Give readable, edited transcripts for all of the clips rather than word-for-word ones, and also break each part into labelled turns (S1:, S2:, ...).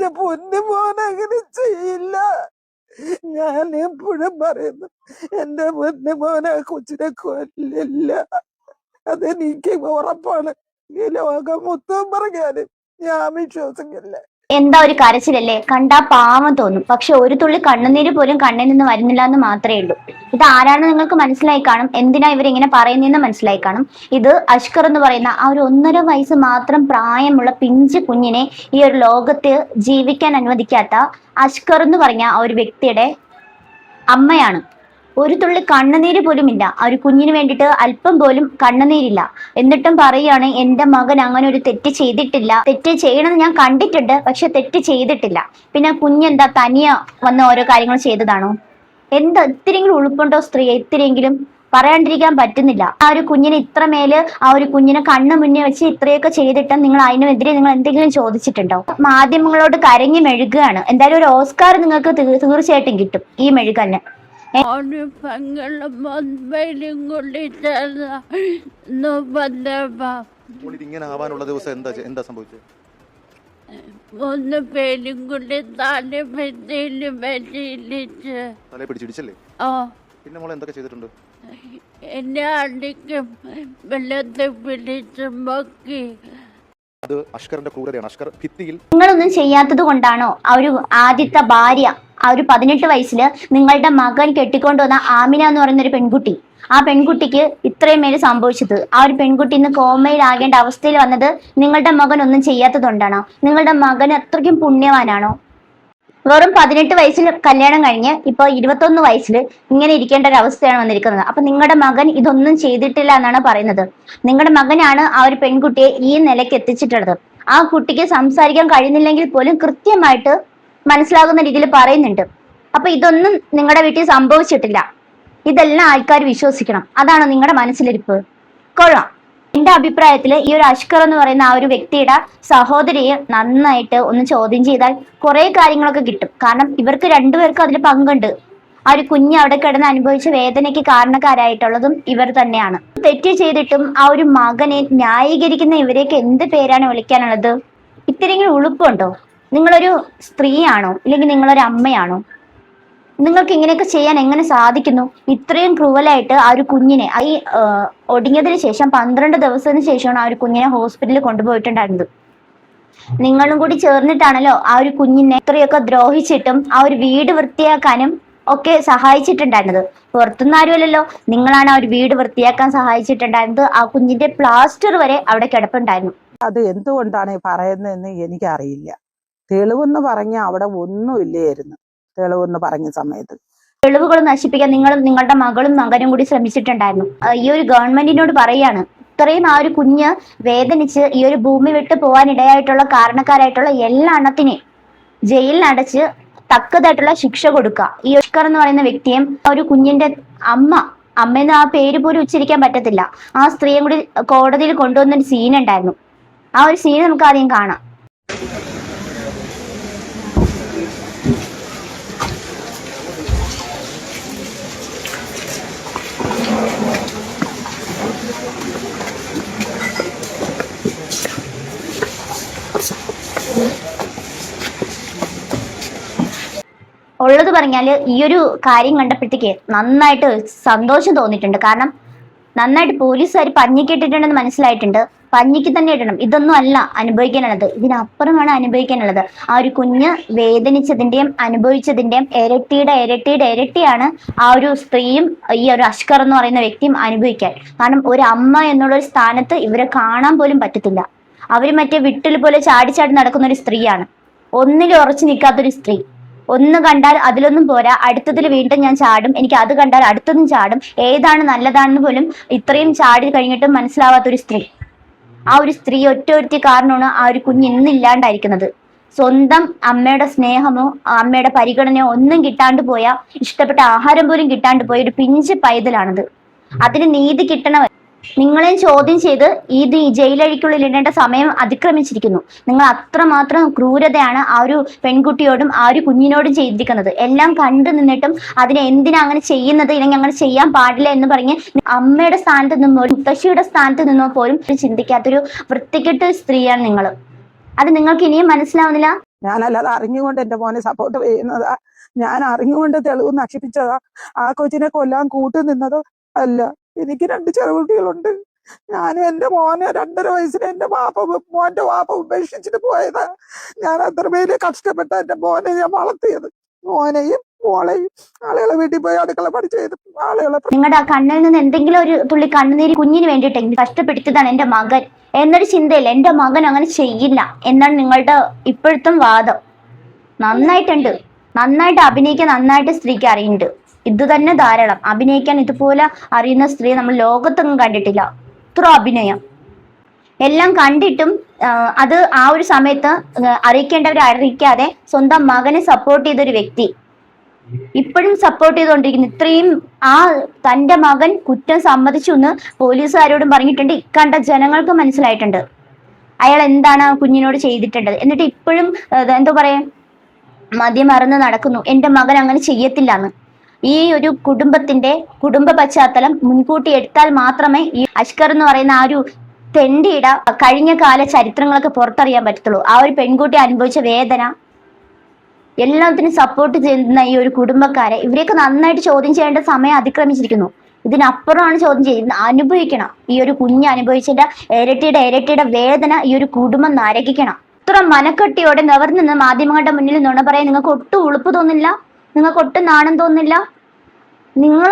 S1: എന്റെ പൊന്നു മോൻ അങ്ങനെ ചെയ്യില്ല. ഞാൻ എപ്പോഴും പറയുന്നു, എന്റെ പൊന്നു മോൻ ആ കൊച്ചിനെ കൊല്ലില്ല. അതെനിക്ക് ഉറപ്പാണ്. ഈ ലോകം മൊത്തം പറഞ്ഞാലും ഞാൻ വിശ്വസിക്കില്ല.
S2: എന്താ ഒരു കരച്ചിലല്ലേ, കണ്ടാ പാവം തോന്നും. പക്ഷെ ഒരു തുള്ളി കണ്ണുനീര് പോലും കണ്ണിൽ നിന്ന് വരുന്നില്ല എന്ന് മാത്രമേ ഉള്ളൂ. ഇത് ആരാണെന്ന് നിങ്ങൾക്ക് മനസ്സിലായി കാണും, എന്തിനാ ഇവരിങ്ങനെ പറയുന്നതെന്ന് മനസ്സിലായി കാണും. ഇത് അഷ്കർ എന്ന് പറയുന്ന ആ ഒരു 1.5 വയസ്സ് മാത്രം പ്രായമുള്ള പിഞ്ചു കുഞ്ഞിനെ ഈ ഒരു ലോകത്ത് ജീവിക്കാൻ അനുവദിക്കാത്ത അഷ്കർ എന്ന് പറഞ്ഞ ആ ഒരു വ്യക്തിയുടെ അമ്മയാണ്. ഒരു തുള്ളി കണ്ണുനീര് പോലും ഇല്ല ആ ഒരു കുഞ്ഞിന് വേണ്ടിയിട്ട്, അല്പം പോലും കണ്ണുനീരില്ല. എന്നിട്ടും പറയാണ് എന്റെ മകൻ അങ്ങനെ ഒരു തെറ്റ് ചെയ്തിട്ടില്ല, തെറ്റ് ചെയ്യണമെന്ന് ഞാൻ കണ്ടിട്ടുണ്ട്, പക്ഷെ തെറ്റ് ചെയ്തിട്ടില്ല. പിന്നെ കുഞ്ഞെന്താ തനിയെ വന്ന് ഓരോ കാര്യങ്ങൾ ചെയ്തതാണോ? എന്താ ഇത്തിരിയെങ്കിലും ഉളുപ്പുണ്ടോ സ്ത്രീയെ? ഇത്തിരിയെങ്കിലും പറയാണ്ടിരിക്കാൻ പറ്റുന്നില്ല. ആ ഒരു കുഞ്ഞിനെ ഇത്രമേല് ആ ഒരു കുഞ്ഞിനെ കണ്ണു മുന്നേ വെച്ച് ഇത്രയൊക്കെ ചെയ്തിട്ട് നിങ്ങൾ അതിനെതിരെ നിങ്ങൾ എന്തെങ്കിലും ചോദിച്ചിട്ടുണ്ടോ? മാധ്യമങ്ങളോട് കരഞ്ഞു മെഴുകുകയാണ്. എന്തായാലും ഒരു ഓസ്കാർ നിങ്ങൾക്ക് തീർച്ചയായിട്ടും കിട്ടും ഈ മെഴുകന്.
S3: ഇങ്ങനെ ആവാനുള്ള ദിവസം എന്താ സംഭവിച്ചത്?
S4: ഒന്ന് പേരും കൊണ്ട് തല
S3: പിടിച്ചിടിച്ചല്ലേ?
S4: ആ,
S3: പിന്നെ മോളെ എന്തൊക്കെ ചെയ്തിട്ടുണ്ട്?
S4: എന്നെ അടിക്കും, വെള്ളത്തെ പിടിച്ച് മക്കി.
S3: അത് അഷ്കറിന്റെ ക്രൂരതയാണ്. അഷ്കർ ഭിത്തിയിൽ
S2: നിങ്ങളൊന്നും ചെയ്യാത്തത് കൊണ്ടാണോ ആ ഒരു ആദ്യത്തെ ഭാര്യ, ആ ഒരു 18 വയസ്സില് നിങ്ങളുടെ മകൻ കെട്ടിക്കൊണ്ടുവന്ന ആമിന എന്ന് പറയുന്ന ഒരു പെൺകുട്ടി, ആ പെൺകുട്ടിക്ക് ഇത്രയും മേല് സംഭവിച്ചത്? ആ ഒരു പെൺകുട്ടി ഇന്ന് കോമയിലാകേണ്ട അവസ്ഥയിൽ വന്നത് നിങ്ങളുടെ മകൻ ഒന്നും ചെയ്യാത്തത് കൊണ്ടാണോ? നിങ്ങളുടെ മകൻ അത്രയ്ക്കും പുണ്യവാനാണോ? വെറും 18 വയസ്സിൽ കല്യാണം കഴിഞ്ഞ് ഇപ്പൊ 21 വയസ്സിൽ ഇങ്ങനെ ഇരിക്കേണ്ട ഒരു അവസ്ഥയാണ് വന്നിരിക്കുന്നത്. അപ്പൊ നിങ്ങളുടെ മകൻ ഇതൊന്നും ചെയ്തിട്ടില്ല എന്നാണ് പറയുന്നത്. നിങ്ങളുടെ മകനാണ് ആ ഒരു പെൺകുട്ടിയെ ഈ നിലയ്ക്ക് എത്തിച്ചിട്ടുള്ളത്. ആ കുട്ടിക്ക് സംസാരിക്കാൻ കഴിയുന്നില്ലെങ്കിൽ പോലും കൃത്യമായിട്ട് മനസ്സിലാകുന്ന രീതിയിൽ പറയുന്നുണ്ട്. അപ്പൊ ഇതൊന്നും നിങ്ങളുടെ വീട്ടിൽ സംഭവിച്ചിട്ടില്ല, ഇതെല്ലാം ആൾക്കാർ വിശ്വസിക്കണം, അതാണോ നിങ്ങളുടെ മനസ്സിലിരിപ്പ്? കൊള്ളാം. എന്റെ അഭിപ്രായത്തിൽ ഈ ഒരു അഷ്കർ എന്ന് പറയുന്ന ആ ഒരു വ്യക്തിയുടെ സഹോദരിയെ നന്നായിട്ട് ഒന്ന് ചോദ്യം ചെയ്താൽ കുറെ കാര്യങ്ങളൊക്കെ കിട്ടും. കാരണം ഇവർക്ക് രണ്ടുപേർക്കും അതിൽ പങ്കുണ്ട്. ആ ഒരു കുഞ്ഞ് അവിടെ കിടന്ന് അനുഭവിച്ച വേദനയ്ക്ക് കാരണക്കാരായിട്ടുള്ളതും ഇവർ തന്നെയാണ്. തെറ്റ് ചെയ്തിട്ടും ആ ഒരു മകനെ ന്യായീകരിക്കുന്ന ഇവരെയൊക്കെ എന്ത് പേരാണ് വിളിക്കാനുള്ളത്? ഇത്തിരിയെങ്കിലും ഉളുപ്പുണ്ടോ? നിങ്ങളൊരു സ്ത്രീയാണോ, ഇല്ലെങ്കിൽ നിങ്ങളൊരു അമ്മയാണോ? നിങ്ങൾക്ക് ഇങ്ങനെയൊക്കെ ചെയ്യാൻ എങ്ങനെ സാധിക്കുന്നു? ഇത്രയും ക്രൂവലായിട്ട് ആ ഒരു കുഞ്ഞിനെ ഈ ഒടിഞ്ഞതിന് ശേഷം 12 ദിവസത്തിന് ശേഷമാണ് ആ ഒരു കുഞ്ഞിനെ ഹോസ്പിറ്റലിൽ കൊണ്ടുപോയിട്ടുണ്ടായിരുന്നത്. നിങ്ങളും കൂടി ചേർന്നിട്ടാണല്ലോ ആ ഒരു കുഞ്ഞിനെ ഇത്രയൊക്കെ ദ്രോഹിച്ചിട്ടും ആ ഒരു വീട് വൃത്തിയാക്കാനും ഒക്കെ സഹായിച്ചിട്ടുണ്ടായിരുന്നത്. പുറത്തുനിന്ന് ആരുമല്ലല്ലോ, നിങ്ങളാണ് ആ ഒരു വീട് വൃത്തിയാക്കാൻ സഹായിച്ചിട്ടുണ്ടായിരുന്നത്. ആ കുഞ്ഞിന്റെ പ്ലാസ്റ്റർ വരെ അവിടെ കിടപ്പുണ്ടായിരുന്നു.
S1: അത് എന്തുകൊണ്ടാണ് പറയുന്നതെന്ന് എനിക്കറിയില്ല. തെളിവെന്ന് പറഞ്ഞ അവിടെ ഒന്നുമില്ലായിരുന്നു. തെളിവെന്ന് പറഞ്ഞ സമയത്ത്
S2: തെളിവുകൾ നശിപ്പിക്കാൻ നിങ്ങളും നിങ്ങളുടെ മകളും മകനും കൂടി ശ്രമിച്ചിട്ടുണ്ടായിരുന്നു. ഈ ഒരു ഗവൺമെന്റിനോട് പറയാണ്, ഇത്രയും ആ ഒരു കുഞ്ഞ് വേദനിച്ച് ഈ ഒരു ഭൂമി വിട്ട് പോകാൻ ഇടയായിട്ടുള്ള കാരണക്കാരായിട്ടുള്ള എല്ലാ എണ്ണത്തിനെയും ജയിലിൽ അടച്ച് തക്കതായിട്ടുള്ള ശിക്ഷ കൊടുക്കുക. ഈ അഷ്കർ എന്ന് പറയുന്ന വ്യക്തിയും ഒരു കുഞ്ഞിന്റെ അമ്മയെന്ന് ആ പേര് പോലും ഉച്ചരിക്കാൻ പറ്റത്തില്ല, ആ സ്ത്രീയും കൂടി കോടതിയിൽ കൊണ്ടുവന്നൊരു സീൻ ഉണ്ടായിരുന്നു. ആ ഒരു സീൻ നമുക്ക് ആദ്യം കാണാം. ഉള്ളത് പറഞ്ഞാല് ഈ ഒരു കാര്യം കണ്ടപ്പോഴത്തേക്ക് നന്നായിട്ട് സന്തോഷം തോന്നിയിട്ടുണ്ട്. കാരണം നന്നായിട്ട് പോലീസുകാർ പഞ്ഞിക്ക് ഇട്ടിട്ടുണ്ടെന്ന് മനസ്സിലായിട്ടുണ്ട്. പഞ്ഞിക്ക് തന്നെ ഇടണം, ഇതൊന്നും അല്ല അനുഭവിക്കാനുള്ളത്, ഇതിനപ്പുറമാണ് അനുഭവിക്കാനുള്ളത്. ആ ഒരു കുഞ്ഞ് വേദനിച്ചതിന്റെയും അനുഭവിച്ചതിന്റെയും ഇരട്ടിയാണ് ആ ഒരു സ്ത്രീയും ഈ ഒരു അഷ്കർ എന്ന് പറയുന്ന വ്യക്തിയും അനുഭവിക്കാൻ. കാരണം ഒരു അമ്മ എന്നുള്ള ഒരു സ്ഥാനത്ത് ഇവരെ കാണാൻ പോലും പറ്റത്തില്ല. അവര് മറ്റേ വിട്ടിൽ പോലെ ചാടി നടക്കുന്ന ഒരു സ്ത്രീയാണ്, ഒന്നിലും ഉറച്ചു നിൽക്കാത്തൊരു സ്ത്രീ. ഒന്ന് കണ്ടാൽ അതിലൊന്നും പോരാ, അടുത്തതിൽ വീണ്ടും ഞാൻ ചാടും, എനിക്ക് അത് കണ്ടാൽ അടുത്തതും ചാടും, ഏതാണ് നല്ലതാണെന്ന് പോലും ഇത്രയും ചാടി കഴിഞ്ഞിട്ടും മനസ്സിലാവാത്തൊരു സ്ത്രീ. ആ ഒരു സ്ത്രീ ഒറ്റ കാരണമാണ് ആ ഒരു കുഞ്ഞ് ഇന്നില്ലാണ്ടായിരിക്കുന്നത്. സ്വന്തം അമ്മയുടെ സ്നേഹമോ അമ്മയുടെ പരിഗണനയോ ഒന്നും കിട്ടാണ്ട് പോയ, ഇഷ്ടപ്പെട്ട ആഹാരം പോലും കിട്ടാണ്ട് പോയ ഒരു പിഞ്ച് പൈതലാണത്. അതിന് നീതി കിട്ടണം. നിങ്ങളെയും ചോദ്യം ചെയ്ത് ഈ ജയിലഴിക്കുള്ളിൽ ഇടേണ്ട സമയം അതിക്രമിച്ചിരിക്കുന്നു. നിങ്ങൾ അത്രമാത്രം ക്രൂരതയാണ് ആ ഒരു പെൺകുട്ടിയോടും ആ ഒരു കുഞ്ഞിനോടും ചെയ്തിരിക്കുന്നത്. എല്ലാം കണ്ടു നിന്നിട്ടും അതിനെ എന്തിനാ അങ്ങനെ ചെയ്യുന്നത്, ഇല്ലെങ്കിൽ അങ്ങനെ ചെയ്യാൻ പാടില്ല എന്ന് പറഞ്ഞ് അമ്മയുടെ സ്ഥാനത്ത് നിന്നോ മുത്തശ്ശിയുടെ സ്ഥാനത്ത് നിന്നോ പോലും ചിന്തിക്കാത്തൊരു വൃത്തികെട്ട സ്ത്രീയാണ് നിങ്ങൾ. അത് നിങ്ങൾക്ക് ഇനിയും മനസ്സിലാവുന്നില്ല?
S1: ഞാനല്ലാതെ അറിഞ്ഞുകൊണ്ട് എൻ്റെ മോനെ സപ്പോർട്ട് ചെയ്യുന്നതാ, ഞാൻ അറിഞ്ഞുകൊണ്ട് തെളിവ് നശിപ്പിച്ചതാ, ആ കൊച്ചിനെ കൊല്ലാൻ കൂട്ടു അല്ല. എനിക്ക് 2 ചെറുകുട്ടികളുണ്ട്. ഞാനും എൻ്റെ മോനെ 2.5 വയസ്സിന് മോന്റെ വാപ്പ ഉപേക്ഷിച്ചിട്ട് പോയതാ. ഞാൻ അത്രമേല് കഷ്ടപ്പെട്ട എൻ്റെ മോനെ ഞാൻ വളർത്തിയത്. മോനെയും മോളെയും ആളുകളെ വീട്ടിൽ പോയി അടുക്കള പണി ചെയ്ത് ആളുകളെ
S2: നിങ്ങളുടെ ആ കണ്ണിൽ നിന്ന് എന്തെങ്കിലും ഒരു തുള്ളി കണ്ണുനീര് കുഞ്ഞിന് വേണ്ടിയിട്ടെങ്കിലും കഷ്ടപ്പെടുത്തിയതാണ് എൻ്റെ മകൻ എന്നൊരു ചിന്തയില്ല. എൻ്റെ മകൻ അങ്ങനെ ചെയ്യില്ല എന്നാണ് നിങ്ങളുടെ ഇപ്പോഴത്തെ വാദം. നന്നായിട്ടുണ്ട്, നന്നായിട്ട് അഭിനയിക്കാൻ നന്നായിട്ട് സ്ത്രീക്ക് അറിയുന്നുണ്ട്. ഇത് തന്നെ ധാരാളം. അഭിനയിക്കാൻ ഇതുപോലെ അറിയുന്ന സ്ത്രീ നമ്മൾ ലോകത്തൊന്നും കണ്ടിട്ടില്ല. ഇത്ര അഭിനയം എല്ലാം കണ്ടിട്ടും അത് ആ ഒരു സമയത്ത് അറിയിക്കേണ്ടവരെ അറിയിക്കാതെ സ്വന്തം മകനെ സപ്പോർട്ട് ചെയ്തൊരു വ്യക്തി ഇപ്പോഴും സപ്പോർട്ട് ചെയ്തുകൊണ്ടിരിക്കുന്നു. ഇത്രയും ആ തന്റെ മകൻ കുറ്റം സമ്മതിച്ചു എന്ന് പോലീസുകാരോടും പറഞ്ഞിട്ടുണ്ട്. ഇക്കണ്ട ജനങ്ങൾക്ക് മനസ്സിലായിട്ടുണ്ട് അയാൾ എന്താണ് ആ കുഞ്ഞിനോട് ചെയ്തിട്ടുള്ളത്. എന്നിട്ട് ഇപ്പോഴും എന്താ പറയാ മദ്യമറന്ന് നടക്കുന്നു. എൻ്റെ മകൻ അങ്ങനെ ചെയ്യത്തില്ല എന്ന്. ഈ ഒരു കുടുംബ പശ്ചാത്തലം മുൻകൂട്ടി എടുത്താൽ മാത്രമേ ഈ അഷ്കർ എന്ന് പറയുന്ന ആ ഒരു തെണ്ടിയുടെ കഴിഞ്ഞ കാല ചരിത്രങ്ങളൊക്കെ പുറത്തറിയാൻ പറ്റത്തുള്ളൂ. ആ ഒരു പെൺകുട്ടി അനുഭവിച്ച വേദന, എല്ലാത്തിനും സപ്പോർട്ട് ചെയ്യുന്ന ഈ ഒരു കുടുംബക്കാരെ ഇവരെയൊക്കെ നന്നായിട്ട് ചോദ്യം ചെയ്യേണ്ട സമയം അതിക്രമിച്ചിരിക്കുന്നു. ഇതിനപ്പുറമാണ് ചോദ്യം ചെയ്യുന്നത്. അനുഭവിക്കണം. ഈ ഒരു കുഞ്ഞ് അനുഭവിച്ചതിന്റെ ഇരട്ടിയുടെ വേദന ഈ ഒരു കുടുംബം നരകിക്കണം. ഇത്ര മനക്കെട്ടിയോടെ നിവർന്ന് മാധ്യമങ്ങളുടെ മുന്നിൽ നുണ പറയാൻ നിങ്ങൾക്ക് ഒട്ടും ഉളുപ്പ് തോന്നില്ല, നിങ്ങൾക്ക് ഒട്ടും നാണം തോന്നില്ല. നിങ്ങൾ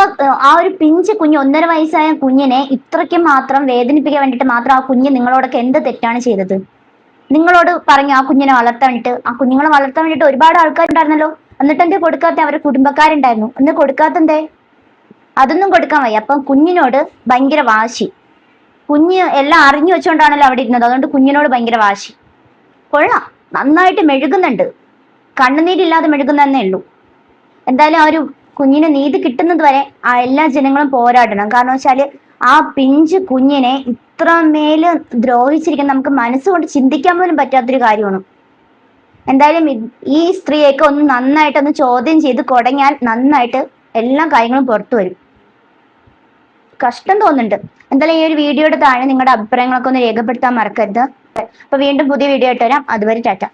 S2: ആ ഒരു പിഞ്ച് കുഞ്ഞ് 1.5 വയസ്സായ കുഞ്ഞിനെ ഇത്രയ്ക്ക് മാത്രം വേദനിപ്പിക്കാൻ വേണ്ടിയിട്ട് മാത്രം ആ കുഞ്ഞ് നിങ്ങളോടൊക്കെ എന്ത് തെറ്റാണ് ചെയ്തത്? നിങ്ങളോട് പറഞ്ഞു ആ കുഞ്ഞിനെ വളർത്താൻ വേണ്ടിയിട്ട്, ആ കുഞ്ഞുങ്ങളെ വളർത്താൻ വേണ്ടിയിട്ട് ഒരുപാട് ആൾക്കാരുണ്ടായിരുന്നല്ലോ. എന്നിട്ട് എന്തേ കൊടുക്കാത്ത? അവരുടെ കുടുംബക്കാരുണ്ടായിരുന്നു, എന്ന് കൊടുക്കാത്തന്തേ? അതൊന്നും കൊടുക്കാൻ വയ്യ. അപ്പം കുഞ്ഞിനോട് ഭയങ്കര വാശി. കുഞ്ഞ് എല്ലാം അറിഞ്ഞു വെച്ചോണ്ടാണല്ലോ അവിടെ ഇരുന്നത്. അതുകൊണ്ട് കുഞ്ഞിനോട് ഭയങ്കര വാശി. കൊള്ളാം, നന്നായിട്ട് മെഴുകുന്നുണ്ട്. കണ്ണുനീരില്ലാതെ മെഴുകുന്നതന്നേ ഉള്ളൂ. എന്തായാലും ആ ഒരു കുഞ്ഞിന് നീതി കിട്ടുന്നത് വരെ ആ എല്ലാ ജനങ്ങളും പോരാടണം. കാരണം വെച്ചാല് ആ പിഞ്ച് കുഞ്ഞിനെ ഇത്രമേല് ദ്രോഹിച്ചിരിക്കുന്ന നമുക്ക് മനസ്സുകൊണ്ട് ചിന്തിക്കാൻ പോലും പറ്റാത്തൊരു കാര്യമാണ്. എന്തായാലും ഈ സ്ത്രീയൊക്കെ ഒന്ന് നന്നായിട്ടൊന്ന് ചോദ്യം ചെയ്ത് കുടങ്ങിയാൽ നന്നായിട്ട് എല്ലാ കാര്യങ്ങളും പുറത്തു വരും. കഷ്ടം തോന്നുന്നുണ്ട്. എന്തായാലും ഈ ഒരു വീഡിയോയുടെ താഴെ നിങ്ങളുടെ അഭിപ്രായങ്ങളൊക്കെ ഒന്ന് രേഖപ്പെടുത്താൻ മറക്കരുത്. അപ്പൊ വീണ്ടും പുതിയ വീഡിയോ ആയിട്ട് വരാം. അതുവരെ ടാറ്റ.